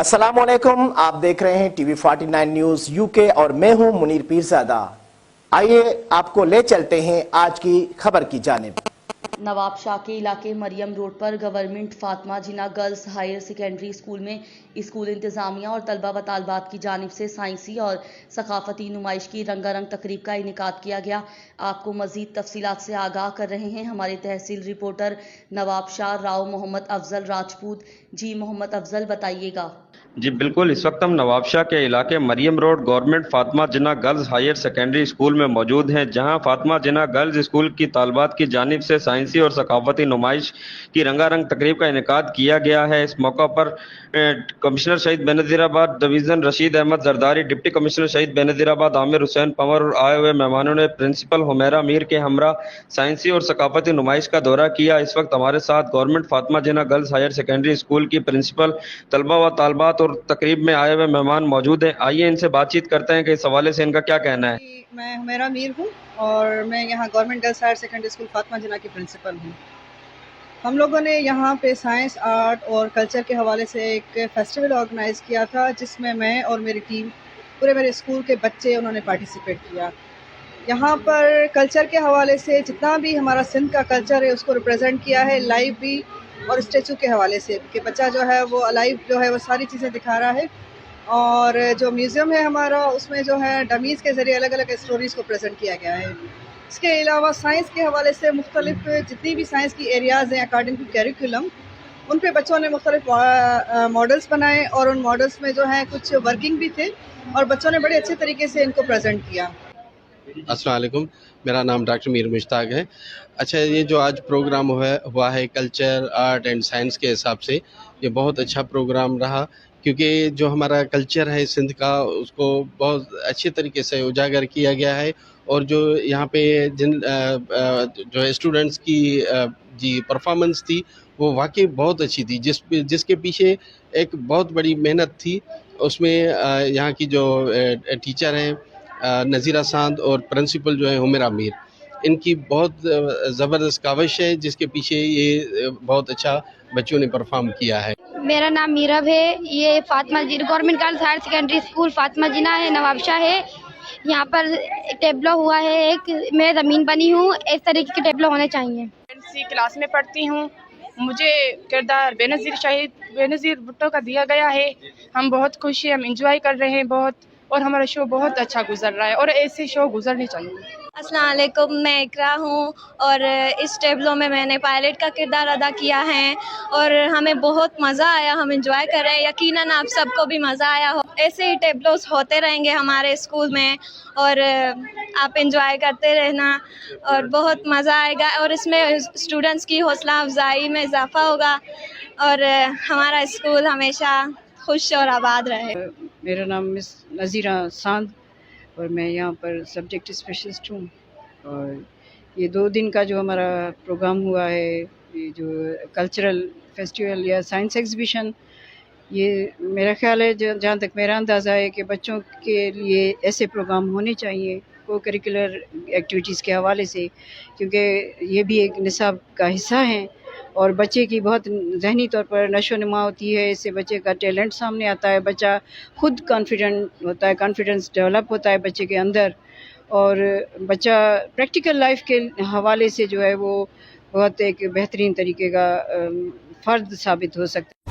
अस्सलामुअलैकुम, आप देख रहे हैं टीवी 49 न्यूज यूके और मैं हूं मुनीर पीरजादा। आइए आपको ले चलते हैं आज की खबर की जानिब। नवाब शाह के इलाके मरियम रोड पर गवर्नमेंट फातिमा जिन्ना गर्ल्स हायर सेकेंडरी स्कूल में स्कूल इंतजामिया और तलबा व तालबात की जानिब से साइंसी और सकाफती नुमाइश की रंगारंग तकरीब का इनेकाद किया गया। आपको मजीद तफसीलात से आगाह कर रहे हैं हमारे तहसील रिपोर्टर नवाब शाह राव मोहम्मद अफजल राजपूत। जी मोहम्मद अफजल, बताइएगा। जी बिल्कुल, इस वक्त हम नवाबशाह के इलाके मरियम रोड गवर्नमेंट फातिमा जिन्ना गर्ल्स हायर सेकेंडरी स्कूल में मौजूद हैं, जहां फातिमा जिन्ना गर्ल्स स्कूल की तालबात की जानिब से साइंसी और सकाफती नुमाइश की रंगारंग तकरीब का इनेकाद किया गया है। इस मौका पर commissioner Shaheed Benazirabad division Rashid Ahmed Zardari, deputy commissioner Shaheed Benazirabad Aamir Hussain Panwar और आए हुए मेहमानों ने प्रिंसिपल हुमैरा मीर के हमरा साइंसी और सकाफती नुमाइश का दौरा किया। इस वक्त हमारे साथ गवर्नमेंट फातिमा जिन्ना गर्ल्स हायर सेकेंडरी स्कूल की प्रिंसिपल, तलबा व तालबात और तकरीब में आए हुए मेहमान मौजूद हैं। आइए इनसे बातचीत करते हैं कि इस हवाले से इनका क्या कहना है। मैं हुमैरा मीर हूँ और मैं यहाँ government girls higher secondary school Fatima Jinnah की प्रिंसिपल हूँ। हम लोगों ने यहाँ पे साइंस, आर्ट और कल्चर के हवाले से एक फेस्टिवल ऑर्गेनाइज़ किया था, जिसमें मैं और मेरी टीम, पूरे मेरे स्कूल के बच्चे, उन्होंने पार्टिसिपेट किया। यहाँ पर कल्चर के हवाले से जितना भी हमारा सिंध का कल्चर है उसको रिप्रेजेंट किया है, लाइव भी और स्टेचू के हवाले से कि बच्चा जो है वो अलाइव जो है वो सारी चीज़ें दिखा रहा है। और जो म्यूज़ियम है हमारा, उसमें जो है डमीज़ के ज़रिए अलग अलग स्टोरीज़ को प्रेजेंट किया गया है। इसके अलावा साइंस के हवाले से मुख्तलिफ जितनी भी साइंस की एरियाज़ हैं अकॉर्डिंग टू कैरिकुलम, उन पे बच्चों ने मुख्तलिफ मॉडल्स बनाए और उन मॉडल्स में जो है कुछ वर्किंग भी थे और बच्चों ने बड़े अच्छे तरीके से इनको प्रेजेंट किया। अस्सलाम वालेकुम, मेरा नाम डॉक्टर मीर मुश्ताक है। अच्छा, ये जो आज प्रोग्राम हुआ है कल्चर, आर्ट एंड साइंस के हिसाब से, ये बहुत अच्छा प्रोग्राम रहा, क्योंकि जो हमारा कल्चर है सिंध का उसको बहुत अच्छे तरीके से उजागर किया गया है। और जो यहाँ पे जो स्टूडेंट्स की जी परफॉर्मेंस थी वो वाकई बहुत अच्छी थी, जिसके पीछे एक बहुत बड़ी मेहनत थी। उसमें यहाँ की जो टीचर हैं नज़ीरा सांद और प्रिंसिपल जो है हुमैरा मीर, इनकी बहुत ज़बरदस्त काविश है, जिसके पीछे ये बहुत अच्छा बच्चों ने परफॉर्म किया है। मेरा नाम मीरब है। ये Fatima ji government girls higher secondary school Fatima Jinnah है, नवाबशाह है। यहाँ पर टेबलो हुआ है, एक मैं ज़मीन बनी हूँ, इस तरीके के टेबलो होने चाहिए। सी क्लास में पढ़ती हूँ। मुझे किरदार बेनज़ीर भुट्टो का दिया गया है। हम बहुत खुश हैं, हम इंजॉय कर रहे हैं बहुत, और हमारा शो बहुत अच्छा गुजर रहा है और ऐसे शो गुजरने चाहिए। अस्सलाम वालेकुम, मैं इकरा हूँ और इस टेबलो में मैंने पायलट का किरदार अदा किया है और हमें बहुत मज़ा आया, हम एंजॉय कर रहे हैं। यकीनन आप सबको भी मज़ा आया हो। ऐसे ही टेबलोस होते रहेंगे हमारे स्कूल में और आप एंजॉय करते रहना और बहुत मज़ा आएगा और इसमें स्टूडेंट्स की हौसला अफजाई में इजाफ़ा होगा और हमारा स्कूल हमेशा खुश और आबाद रहे। मेरा नाम मिस नज़ीरा सांद और मैं यहाँ पर सब्जेक्ट स्पेशलिस्ट हूँ। और ये 2 दिन का जो हमारा प्रोग्राम हुआ है, ये जो कल्चरल फेस्टिवल या साइंस एग्जीबिशन, ये मेरा ख्याल है, जहाँ तक मेरा अंदाज़ा है कि बच्चों के लिए ऐसे प्रोग्राम होने चाहिए को करिकुलर एक्टिविटीज़ के हवाले से, क्योंकि ये भी एक निसाब का हिस्सा है और बच्चे की बहुत ज़हनी तौर पर नशो नुमा होती है। इससे बच्चे का टैलेंट सामने आता है, बच्चा खुद कॉन्फिडेंट होता है, कॉन्फिडेंस डेवलप होता है बच्चे के अंदर और बच्चा प्रैक्टिकल लाइफ के हवाले से जो है वो बहुत एक बेहतरीन तरीके का फ़र्द साबित हो सकता है।